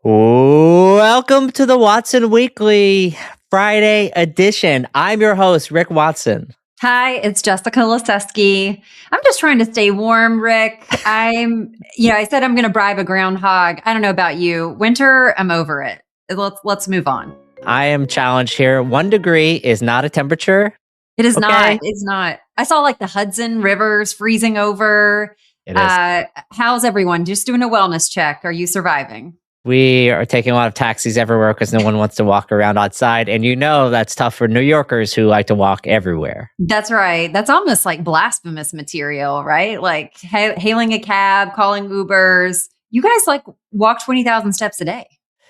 Welcome to the Watson Weekly Friday edition. I'm your host, Rick Watson. Hi, it's Jessica Lesesky. I'm just trying to stay warm, Rick. I said I'm going to bribe a groundhog. I don't know about you. Winter, I'm over it. Let's move on. I am challenged here. 1 degree is not a temperature. It is not. It's not. I saw like the Hudson rivers freezing over. It is. How's everyone? Just doing a wellness check. Are you surviving? We are taking a lot of taxis everywhere because no one wants to walk around outside. And you know that's tough for New Yorkers who like to walk everywhere. That's right. That's almost like blasphemous material, right? Like hailing a cab, calling Ubers. You guys like walk 20,000 steps a day.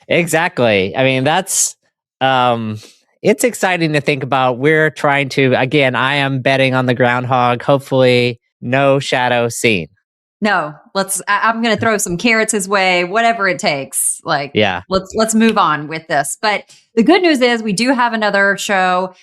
Exactly. I mean, that's... it's exciting to think about. We're trying to... Again, I am betting on the groundhog. Hopefully, no shadow seen. No, I'm going to throw some carrots his way, whatever it takes. Let's move on with this. But the good news is we do have another show.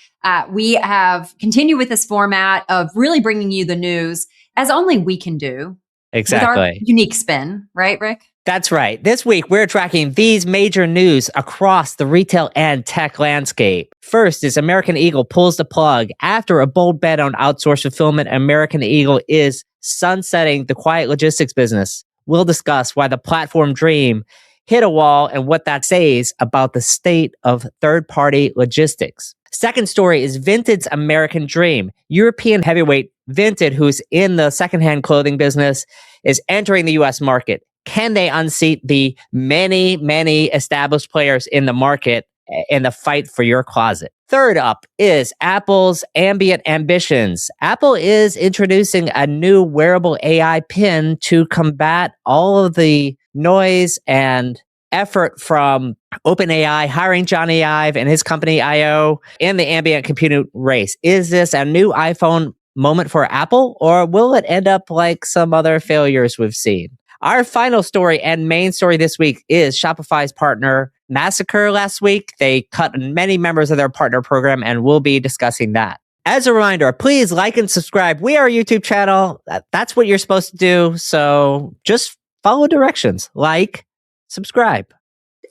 We have continued with this format of really bringing you the news as only we can do. Exactly. With our unique spin, right, Rick? That's right. This week, we're tracking these major news across the retail and tech landscape. First is American Eagle pulls the plug. After a bold bet on outsourced fulfillment, American Eagle is sunsetting the quiet logistics business. We'll discuss why the platform dream hit a wall and what that says about the state of third-party logistics. Second story is Vinted's American dream. European heavyweight Vinted, who's in the secondhand clothing business, is entering the U.S. market. Can they unseat the many, many established players in the market in the fight for your closet? Third up is Apple's Ambient Ambitions. Apple is introducing a new wearable AI pin to combat all of the noise and effort from OpenAI hiring Johnny Ive and his company I.O. in the ambient computing race. Is this a new iPhone moment for Apple, or will it end up like some other failures we've seen? Our final story and main story this week is Shopify's partner Massacre last week. They cut many members of their partner program, and we'll be discussing that. As a reminder, please like and subscribe. We are a YouTube channel. That's what you're supposed to do. So just follow directions. Like, subscribe.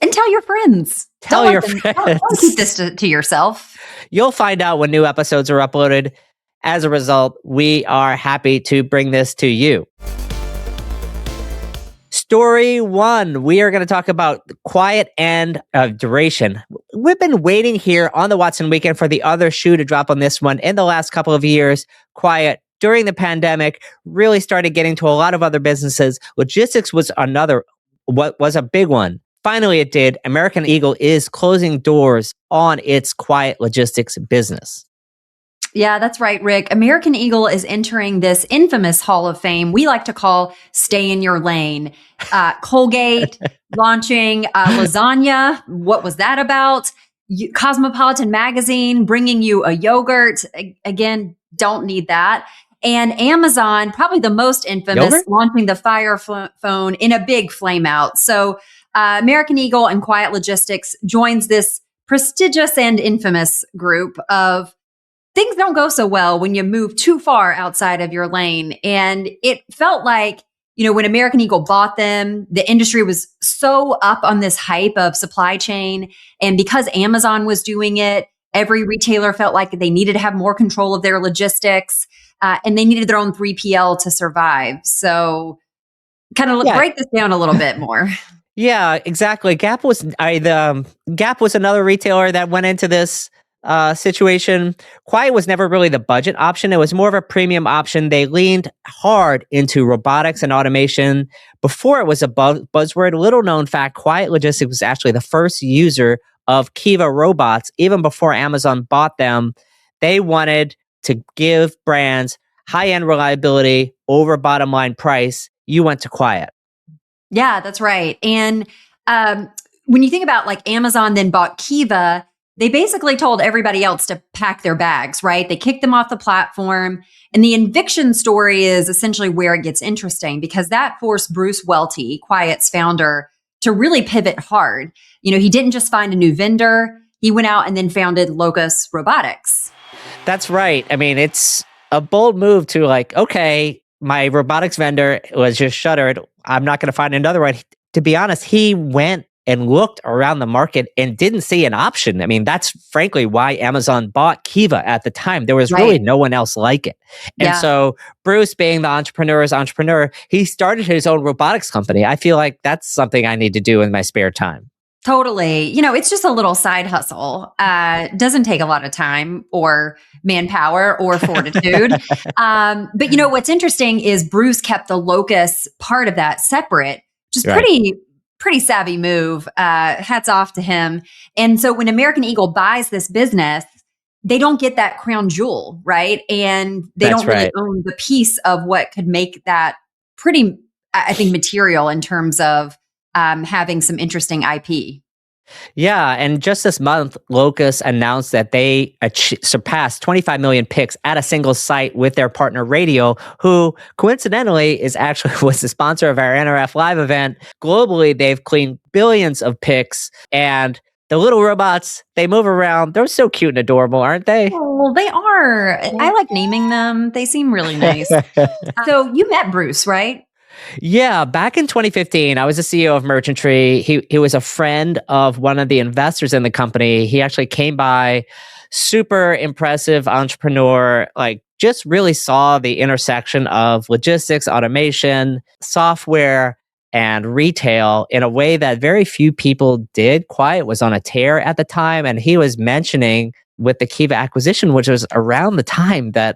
And tell your friends. Tell your friends. Don't keep this to yourself. You'll find out when new episodes are uploaded. As a result, we are happy to bring this to you. Story 1, we are going to talk about quiet and duration. We've been waiting here on the Watson Weekend for the other shoe to drop on this one. In the last couple of years, quiet during the pandemic really started getting to a lot of other businesses. Logistics was a big one. Finally, it did. American Eagle is closing doors on its quiet logistics business. Yeah, that's right, Rick. American Eagle is entering this infamous Hall of Fame we like to call Stay in Your Lane. Colgate launching lasagna. What was that about? Cosmopolitan Magazine bringing you a yogurt. Again, don't need that. And Amazon, probably the most infamous, launching the Fire phone in a big flame out. So American Eagle and Quiet Logistics joins this prestigious and infamous group of things don't go so well when you move too far outside of your lane. And it felt like, when American Eagle bought them, the industry was so up on this hype of supply chain. And because Amazon was doing it, every retailer felt like they needed to have more control of their logistics and they needed their own 3PL to survive. So kind of break this down a little bit more. Yeah, exactly. Gap was another retailer that went into this situation. Quiet was never really the budget option. It was more of a premium option. They leaned hard into robotics and automation. Before it was a buzzword, little known fact, Quiet Logistics was actually the first user of Kiva robots. Even before Amazon bought them, they wanted to give brands high-end reliability over bottom line price. You went to Quiet. Yeah, that's right. And when you think about like Amazon then bought Kiva, they basically told everybody else to pack their bags, right? They kicked them off the platform. And the eviction story is essentially where it gets interesting because that forced Bruce Welty, Quiet's founder, to really pivot hard. He didn't just find a new vendor. He went out and then founded Locus Robotics. That's right. I mean, it's a bold move to okay, my robotics vendor was just shuttered. I'm not going to find another one. To be honest, he went and looked around the market and didn't see an option. I mean, that's frankly why Amazon bought Kiva at the time. There was really no one else like it. And so Bruce, being the entrepreneur's entrepreneur, he started his own robotics company. I feel like that's something I need to do in my spare time. Totally. It's just a little side hustle. Doesn't take a lot of time or manpower or fortitude. But what's interesting is Bruce kept the locus part of that separate, just pretty savvy move. Hats off to him. And so when American Eagle buys this business, they don't get that crown jewel, right? And they don't really own the piece of what could make that pretty, I think, material in terms of having some interesting IP. Yeah, and just this month, Locus announced that they surpassed 25 million picks at a single site with their partner Radial, who coincidentally was the sponsor of our NRF Live event. Globally, they've cleaned billions of picks, and the little robots, they move around. They're so cute and adorable, aren't they? Oh, they are. I like naming them. They seem really nice. So you met Bruce, right? Yeah, back in 2015, I was the CEO of Merchantry. He was a friend of one of the investors in the company. He actually came by, super impressive entrepreneur, like just really saw the intersection of logistics, automation, software, and retail in a way that very few people did. Quiet was on a tear at the time. And he was mentioning with the Kiva acquisition, which was around the time that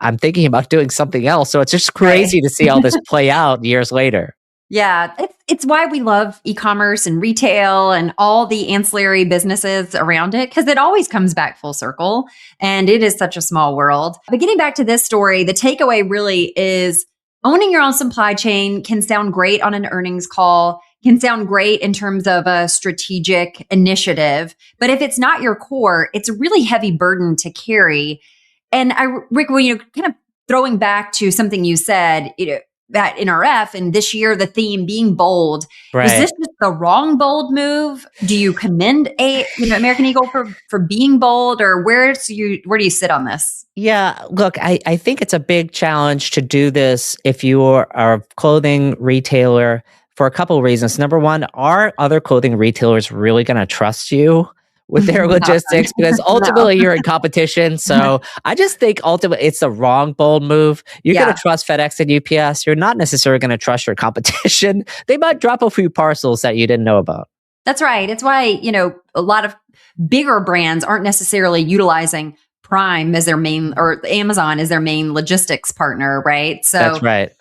I'm thinking about doing something else. So it's just crazy to see all this play out years later. Yeah, it's why we love e-commerce and retail and all the ancillary businesses around it, because it always comes back full circle and it is such a small world. But getting back to this story, the takeaway really is owning your own supply chain can sound great on an earnings call, can sound great in terms of a strategic initiative. But if it's not your core, it's a really heavy burden to carry. And Rick, kind of throwing back to something you said, at NRF, and this year the theme being bold. Right. Was this just the wrong bold move? Do you commend American Eagle for being bold, or where do you sit on this? Yeah, look, I think it's a big challenge to do this if you are a clothing retailer for a couple of reasons. Number one, are other clothing retailers really going to trust you with their logistics? Because ultimately you're in competition. So I just think ultimately it's the wrong bold move. You're going to trust FedEx and UPS. You're not necessarily going to trust your competition. They might drop a few parcels that you didn't know about. That's right. It's why, a lot of bigger brands aren't necessarily utilizing Prime as their main, or Amazon as their main logistics partner, right? So that's right.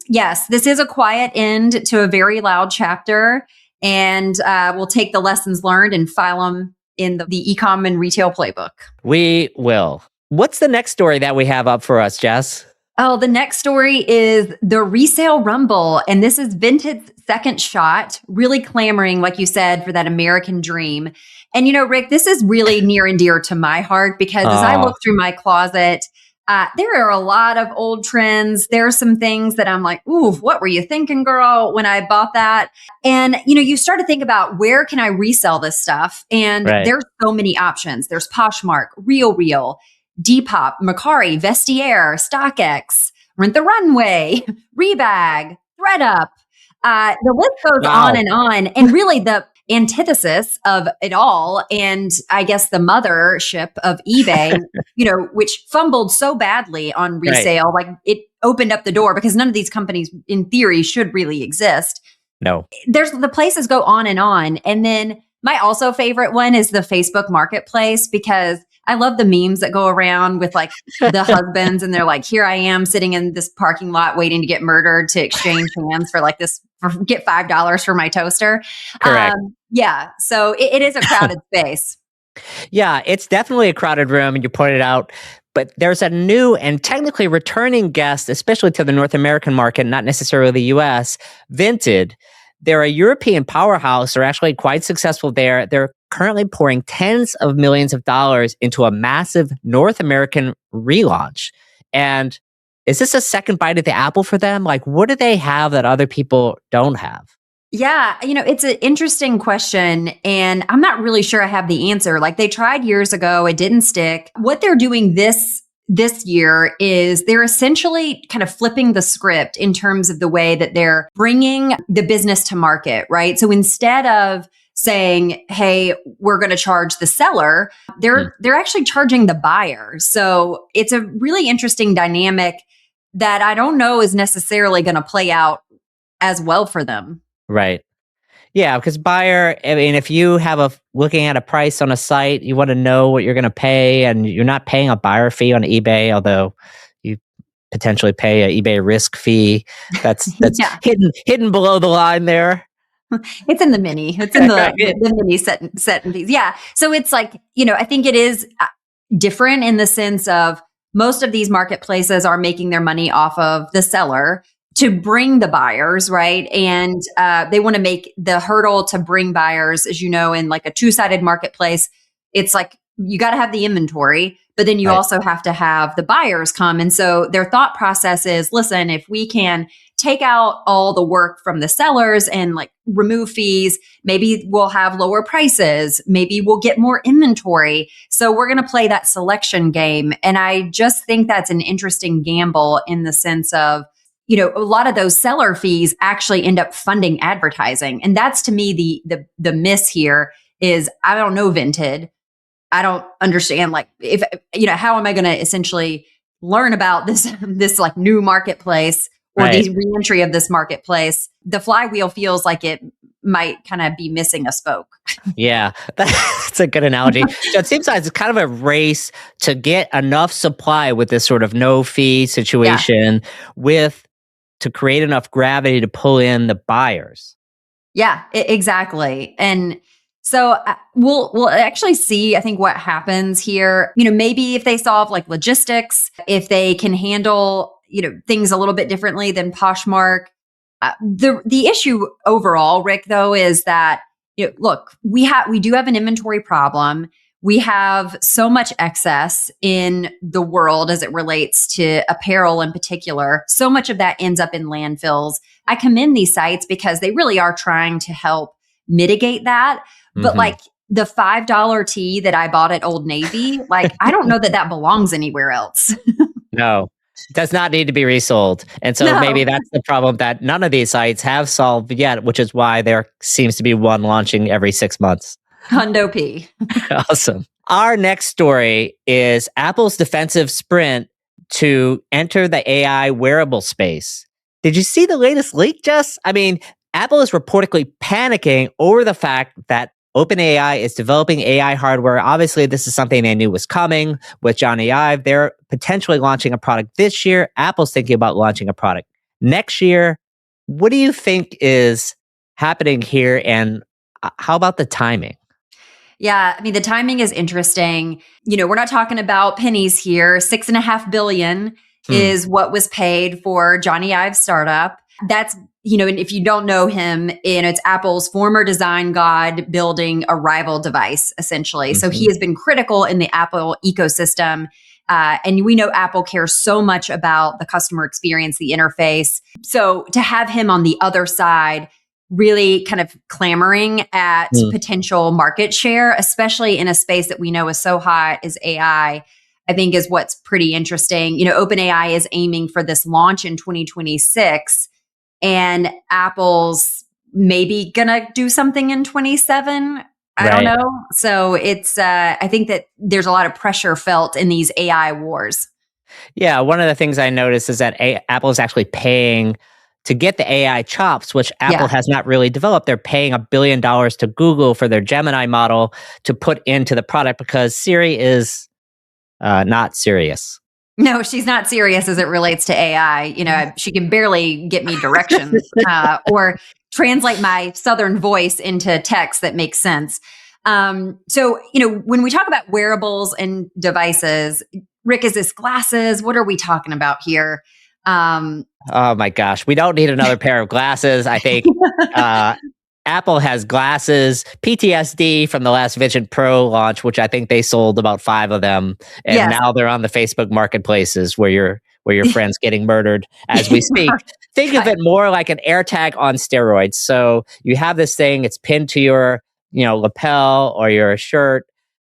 Yes, this is a quiet end to a very loud chapter, and we'll take the lessons learned and file them in the e-com and retail playbook. We will. What's the next story that we have up for us, Jess? Oh, the next story is the resale rumble. And this is Vinted's second shot, really clamoring, like you said, for that American dream. And, Rick, this is really near and dear to my heart because as I look through my closet, there are a lot of old trends. There are some things that I'm like, ooh, what were you thinking, girl, when I bought that? And, you start to think about where can I resell this stuff? And there's so many options. There's Poshmark, RealReal, Depop, Mercari, Vestiaire, StockX, Rent the Runway, Rebag, ThreadUp. The list goes on and on. And really the antithesis of it all, and I guess the mothership of eBay, which fumbled so badly on resale, like it opened up the door because none of these companies in theory should really exist. No. There's the places go on. And then my also favorite one is the Facebook Marketplace, because I love the memes that go around with like the husbands and they're like, here I am sitting in this parking lot waiting to get murdered to exchange hands for like this, get $5 for my toaster. Correct. Yeah. So it is a crowded space. Yeah, it's definitely a crowded room, and you pointed out. But there's a new and technically returning guest, especially to the North American market, not necessarily the US, Vinted. They're a European powerhouse. They're actually quite successful there. They're currently pouring tens of millions of dollars into a massive North American relaunch. And is this a second bite at the apple for them? Like, what do they have that other people don't have? Yeah, it's an interesting question, and I'm not really sure I have the answer. Like, they tried years ago, it didn't stick. What they're doing this this year is they're essentially kind of flipping the script in terms of the way that they're bringing the business to market, right? So instead of saying, "Hey, we're going to charge the seller," they're actually charging the buyer. So it's a really interesting dynamic that I don't know is necessarily going to play out as well for them. Right. Yeah, because buyer, I mean, if you have looking at a price on a site, you want to know what you're going to pay, and you're not paying a buyer fee on eBay, although you potentially pay an eBay risk fee. That's Yeah. hidden below the line there. It's in the mini. It's in the mini set and fees. Yeah. So it's like, I think it is different in the sense of most of these marketplaces are making their money off of the seller to bring the buyers, right? And they want to make the hurdle to bring buyers, as you know, in like a two-sided marketplace, it's like you got to have the inventory, but then you also have to have the buyers come. And so their thought process is, listen, if we can take out all the work from the sellers and like remove fees, maybe we'll have lower prices, maybe we'll get more inventory. So we're going to play that selection game. And I just think that's an interesting gamble in the sense of, a lot of those seller fees actually end up funding advertising. And that's to me, the miss here is I don't know Vinted. I don't understand if, how am I going to essentially learn about this like new marketplace or the reentry of this marketplace? The flywheel feels like it might kind of be missing a spoke. Yeah, that's a good analogy. So it seems like it's kind of a race to get enough supply with this sort of no fee situation to create enough gravity to pull in the buyers. Yeah, exactly. And so we'll actually see, I think, what happens here. Maybe if they solve like logistics, if they can handle, things a little bit differently than Poshmark. The issue overall, Rick, though, is that, look, we do have an inventory problem. We have so much excess in the world as it relates to apparel in particular. So much of that ends up in landfills. I commend these sites because they really are trying to help mitigate that. But like the $5 tee that I bought at Old Navy, I don't know that belongs anywhere else. No, it does not need to be resold. And so maybe that's the problem that none of these sites have solved yet, which is why there seems to be one launching every 6 months. Hundo P. Awesome. Our next story is Apple's defensive sprint to enter the AI wearable space. Did you see the latest leak, Jess? I mean, Apple is reportedly panicking over the fact that OpenAI is developing AI hardware. Obviously, this is something they knew was coming with Johnny Ive. They're potentially launching a product this year. Apple's thinking about launching a product next year. What do you think is happening here, and how about the timing? Yeah, I mean, the timing is interesting. We're not talking about pennies here. $6.5 billion is what was paid for Johnny Ive's startup. That's, and if you don't know him, it's Apple's former design god building a rival device, essentially. So he has been critical in the Apple ecosystem. And we know Apple cares so much about the customer experience, the interface. So to have him on the other side, really kind of clamoring at potential market share, especially in a space that we know is so hot as AI, I think is what's pretty interesting. OpenAI is aiming for this launch in 2026, and Apple's maybe gonna do something in 27. I don't know. So it's, I think that there's a lot of pressure felt in these AI wars. Yeah, one of the things I noticed is that Apple is actually paying to get the AI chops, which Apple has not really developed. They're paying $1 billion to Google for their Gemini model to put into the product because Siri is not serious. No, she's not serious as it relates to AI. She can barely get me directions or translate my Southern voice into text that makes sense. So, when we talk about wearables and devices, Rick, is this glasses? What are we talking about here? Oh my gosh, we don't need another pair of glasses. I think Apple has glasses, PTSD from the last Vision Pro launch, which I think they sold about 5 of them, and now they're on the Facebook marketplaces where your friend's getting murdered as we speak. Think of it more like an AirTag on steroids. So you have this thing; it's pinned to your lapel or your shirt.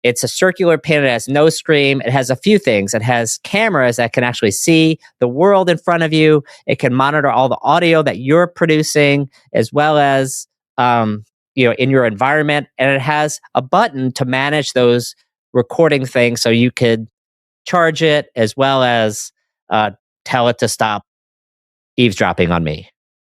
It's a circular pin. It has no screen. It has a few things. It has cameras that can actually see the world in front of you. It can monitor all the audio that you're producing, as well as in your environment. And it has a button to manage those recording things, so you could charge it as well as tell it to stop eavesdropping on me.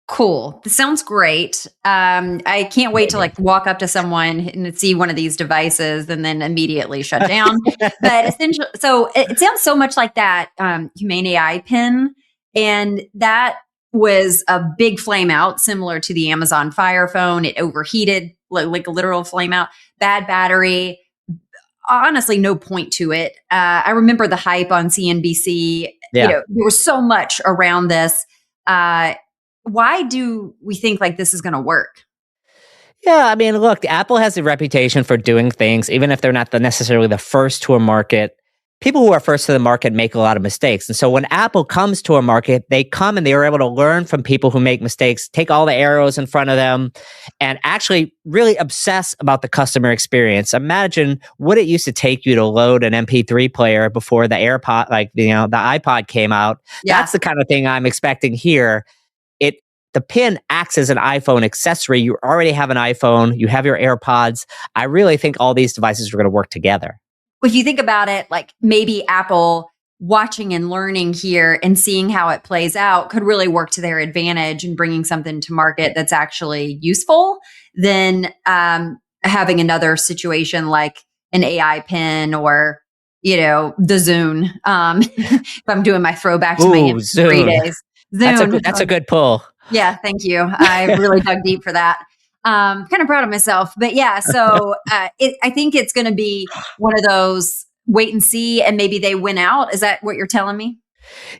Cool. This sounds great. I can't wait to walk up to someone and see one of these devices and then immediately shut down. But essentially, so it sounds so much like that Humane AI pin. And that was a big flame out, similar to the Amazon Fire phone. It overheated, like a literal flame out, bad battery. Honestly, no point to it. I remember the hype on CNBC. Yeah. There was so much around this. Why do we think like this is going to work? Yeah, I mean, look, Apple has a reputation for doing things, even if they're not necessarily the first to a market. People who are first to the market make a lot of mistakes. And so when Apple comes to a market, they come and they are able to learn from people who make mistakes, take all the arrows in front of them, and actually really obsess about the customer experience. Imagine what it used to take you to load an MP3 player before the AirPod, the iPod came out. Yeah. That's the kind of thing I'm expecting here. The pin acts as an iPhone accessory. You already have an iPhone. You have your AirPods. I really think all these devices are going to work together. If you think about it, like maybe Apple watching and learning here and seeing how it plays out could really work to their advantage in bringing something to market that's actually useful than having another situation like an AI pin or, the Zune. If I'm doing my throwback to my MP3 days. Zune. That's a good pull. Yeah, thank you. I really dug deep for that. Kind of proud of myself. But yeah, so I think it's going to be one of those wait and see, and maybe they win out. Is that what you're telling me?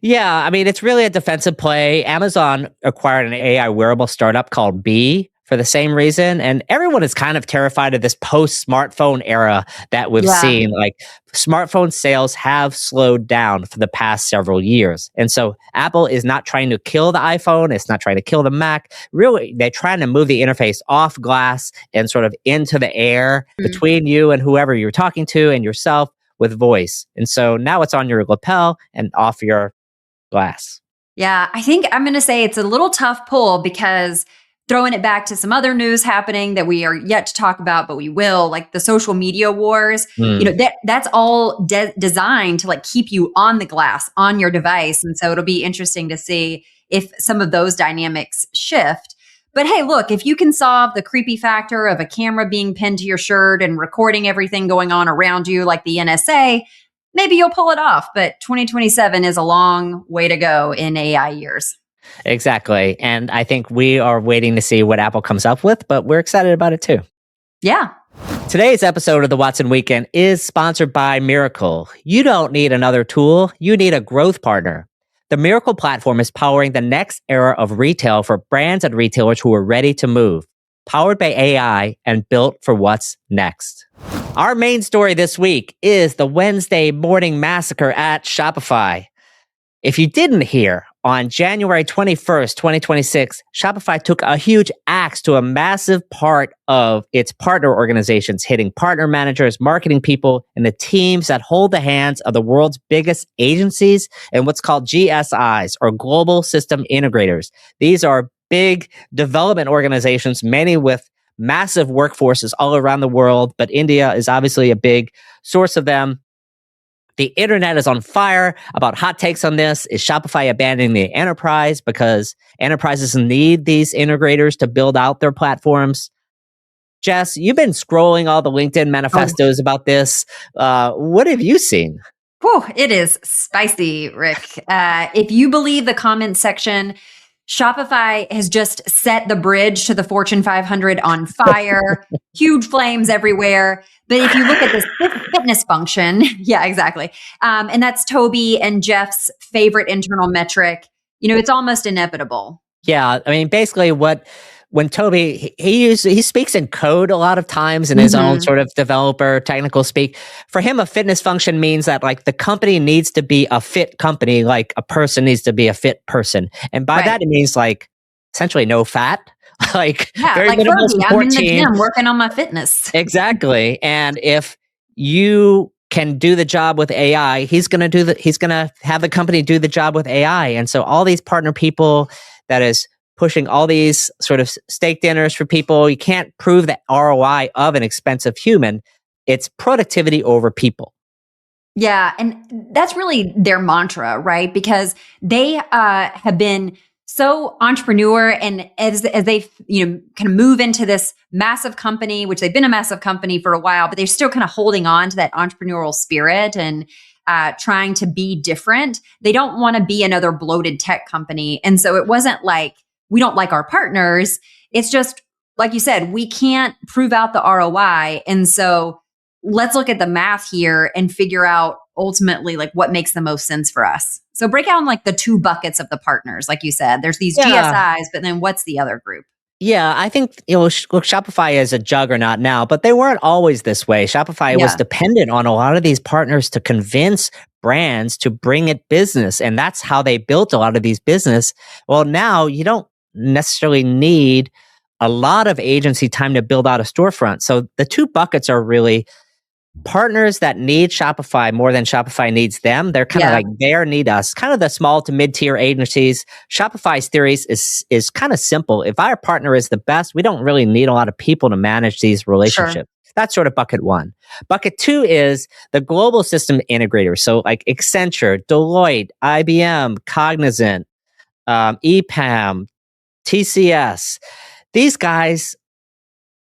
Yeah, I mean, it's really a defensive play. Amazon acquired an AI wearable startup called Bee for the same reason. And everyone is kind of terrified of this post-smartphone era that we've seen. Like, smartphone sales have slowed down for the past several years. And so Apple is not trying to kill the iPhone. It's not trying to kill the Mac. Really, they're trying to move the interface off glass and sort of into the air between you and whoever you're talking to and yourself with voice. And so now it's on your lapel and off your glass. Yeah, I think I'm going to say it's a little tough pull, because throwing it back to some other news happening that we are yet to talk about, but we will, like the social media wars, that's all designed to keep you on the glass, on your device. And so it'll be interesting to see if some of those dynamics shift. But hey, look, if you can solve the creepy factor of a camera being pinned to your shirt and recording everything going on around you like the NSA, maybe you'll pull it off. But 2027 is a long way to go in AI years. Exactly. And I think we are waiting to see what Apple comes up with, but we're excited about it too. Yeah. Today's episode of the Watson Weekend is sponsored by Miracle. You don't need another tool. You need a growth partner. The Miracle platform is powering the next era of retail for brands and retailers who are ready to move. Powered by AI and built for what's next. Our main story this week is the Wednesday morning massacre at Shopify. If you didn't hear, on January 21st, 2026, Shopify took a huge axe to a massive part of its partner organizations, hitting partner managers, marketing people, and the teams that hold the hands of the world's biggest agencies and what's called GSIs, or Global System Integrators. These are big development organizations, many with massive workforces all around the world, but India is obviously a big source of them. The internet is on fire about hot takes on this. Is Shopify abandoning the enterprise because enterprises need these integrators to build out their platforms? Jess, you've been scrolling all the LinkedIn manifestos about this. What have you seen? Whew, it is spicy, Rick. If you believe the comment section, Shopify has just set the bridge to the Fortune 500 on fire, huge flames everywhere. But if you look at this fitness function, yeah, exactly. And that's Toby and Jeff's favorite internal metric. It's almost inevitable. Yeah, I mean, basically when Toby, he speaks in code a lot of times in his own sort of developer technical speak. For him, a fitness function means that the company needs to be a fit company, like a person needs to be a fit person. And by that, it means essentially no fat. Very minimal Fergie, I'm in the gym working on my fitness. Exactly. And if you can do the job with AI. He's going to have the company do the job with AI. And so all these partner people that is pushing all these sort of steak dinners for people, you can't prove the ROI of an expensive human. It's productivity over people. Yeah, and that's really their mantra, right? Because they have been so entrepreneur, and as they kind of move into this massive company, which they've been a massive company for a while, but they're still kind of holding on to that entrepreneurial spirit and trying to be different. They don't want to be another bloated tech company, and so it wasn't like we don't like our partners. It's just like you said, we can't prove out the ROI, and so let's look at the math here and figure out ultimately like what makes the most sense for us. So break down like the two buckets of the partners. Like you said, there's these GSIs, but then what's the other group? Yeah, I think, look, Shopify is a juggernaut now, but they weren't always this way. Shopify was dependent on a lot of these partners to convince brands to bring it business. And that's how they built a lot of these business. Well, now you don't necessarily need a lot of agency time to build out a storefront. So the two buckets are really partners that need Shopify more than Shopify needs them. They're kind of like they need us, kind of the small to mid-tier agencies. Shopify's theories is kind of simple. If our partner is the best, we don't really need a lot of people to manage these relationships. Sure. That's sort of bucket one. Bucket two is the global system integrators. So like Accenture, Deloitte, IBM, Cognizant, EPAM, TCS. These guys,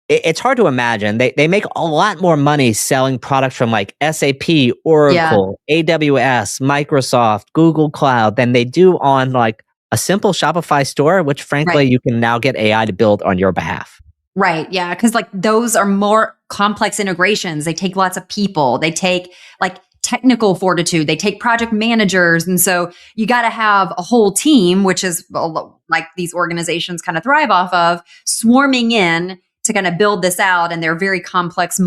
it's hard to imagine. They make a lot more money selling products from like SAP, Oracle, AWS, Microsoft, Google Cloud than they do on like a simple Shopify store, which frankly you can now get AI to build on your behalf. Right. Yeah. Because like those are more complex integrations. They take lots of people. They take like technical fortitude. They take project managers. And so you got to have a whole team, which is like these organizations kind of thrive off of, swarming in to kind of build this out. And they're very complex,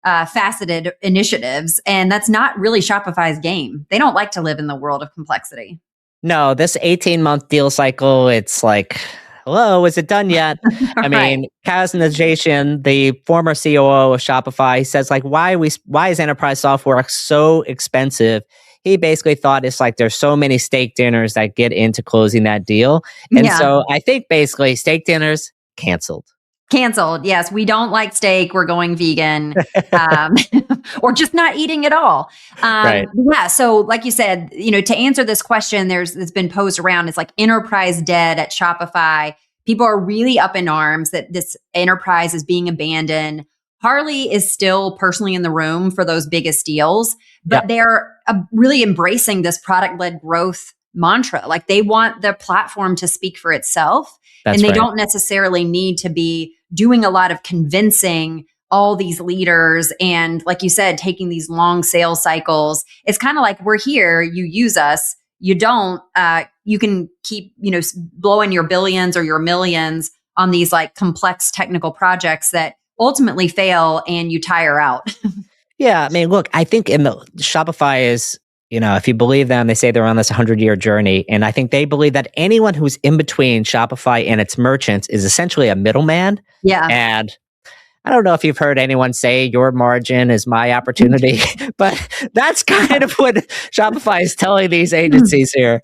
faceted initiatives. And that's not really Shopify's game. They don't like to live in the world of complexity. No, this 18-month deal cycle, it's like, hello, is it done yet? I mean, Kaz Najatian, the former COO of Shopify, says like, why is enterprise software so expensive? He basically thought it's like there's so many steak dinners that get into closing that deal. And so I think basically steak dinners canceled. Canceled. Yes. We don't like steak. We're going vegan, or just not eating at all. Yeah. So like you said, to answer this question, it's been posed around. It's like enterprise dead at Shopify. People are really up in arms that this enterprise is being abandoned. Harley is still personally in the room for those biggest deals, but they're really embracing this product-led growth mantra. Like they want the platform to speak for itself. And they don't necessarily need to be doing a lot of convincing all these leaders. And like you said, taking these long sales cycles. It's kind of like, we're here, you use us. You don't, you can keep, blowing your billions or your millions on these like complex technical projects that ultimately fail and you tire out. Yeah. I mean, look, I think Shopify is, if you believe them, they say they're on this 100-year journey. And I think they believe that anyone who's in between Shopify and its merchants is essentially a middleman. Yeah. And I don't know if you've heard anyone say your margin is my opportunity, but that's kind of what Shopify is telling these agencies here.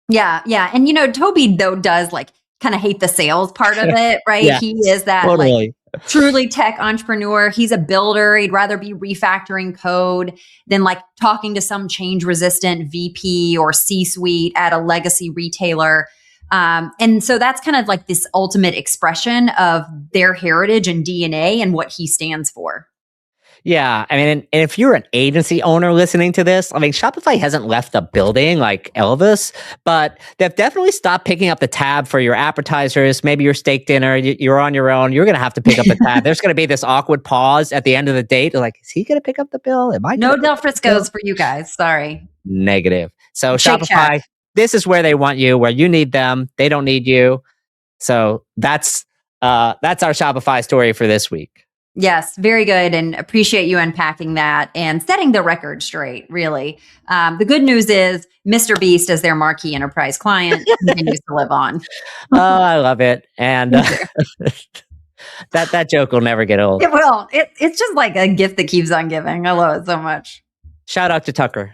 Yeah. Yeah. And, Toby, though, does like kind of hate the sales part of it, right? Yeah, he is that totally. Truly tech entrepreneur. He's a builder. He'd rather be refactoring code than like talking to some change resistant VP or C-suite at a legacy retailer. And so that's kind of like this ultimate expression of their heritage and DNA and what he stands for. Yeah. I mean, and if you're an agency owner listening to this, I mean, Shopify hasn't left the building like Elvis, but they've definitely stopped picking up the tab for your appetizers. Maybe your steak dinner, you're on your own. You're going to have to pick up the tab. There's going to be this awkward pause at the end of the date. Like, is he going to pick up the bill? Am I? No Del Frisco's for you guys. Sorry. Negative. So Shopify, this is where they want you, where you need them. They don't need you. So that's our Shopify story for this week. Yes, very good. And appreciate you unpacking that and setting the record straight, really. The good news is Mr. Beast, as their marquee enterprise client, continues to live on. Oh, I love it. And That joke will never get old. It will. It's just like a gift that keeps on giving. I love it so much. Shout out to Tucker.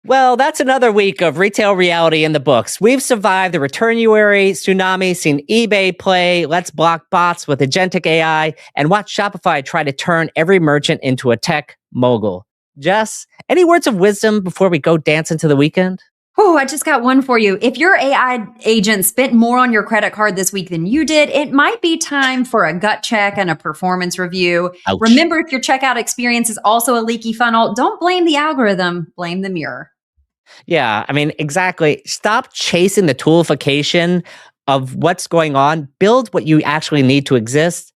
Well, that's another week of retail reality in the books. We've survived the returnuary tsunami, seen eBay play Let's Block Bots with agentic AI, and watched Shopify try to turn every merchant into a tech mogul. Jess, any words of wisdom before we go dance into the weekend? Oh, I just got one for you. If your AI agent spent more on your credit card this week than you did, it might be time for a gut check and a performance review. Ouch. Remember, if your checkout experience is also a leaky funnel, don't blame the algorithm, blame the mirror. Yeah, I mean, exactly. Stop chasing the toolification of what's going on. Build what you actually need to exist.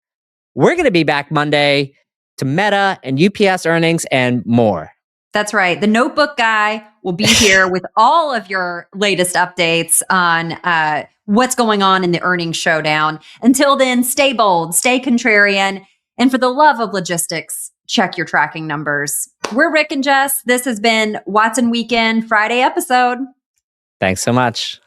We're going to be back Monday to Meta and UPS earnings and more. That's right. The notebook guy will be here with all of your latest updates on what's going on in the earnings showdown. Until then, stay bold, stay contrarian, and for the love of logistics, check your tracking numbers. We're Rick and Jess. This has been Watson Weekend Friday episode. Thanks so much.